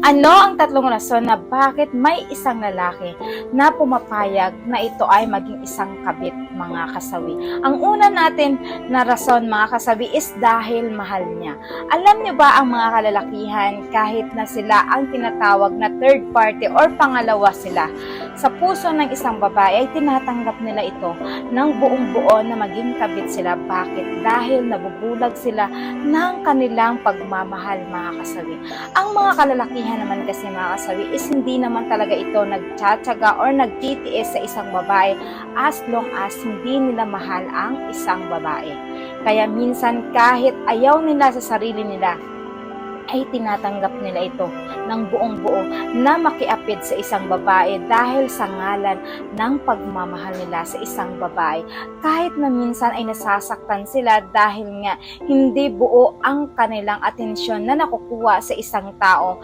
Ano ang tatlong rason na bakit may isang lalaki na pumapayag na ito ay maging isang kabit, mga kasawi? Ang una natin na rason, mga kasawi, is dahil mahal niya. Alam niyo ba ang mga kalalakihan, kahit na sila ang tinatawag na third party or pangalawa sila, sa puso ng isang babae ay tinatanggap nila ito ng buong buo na maging kabit sila. Bakit? Dahil nabubulag sila ng kanilang pagmamahal, mga kasawi. Ang mga kalalakihan naman kasi, mga kasawi, is hindi naman talaga ito nagtsatsaga or nagtitiis sa isang babae as long as hindi nila mahal ang isang babae. Kaya minsan kahit ayaw nila sa sarili nila, ay tinatanggap nila ito ng buong buo na makiapid sa isang babae dahil sa ngalan ng pagmamahal nila sa isang babae. Kahit na minsan ay nasasaktan sila dahil nga hindi buo ang kanilang atensyon na nakukuha sa isang tao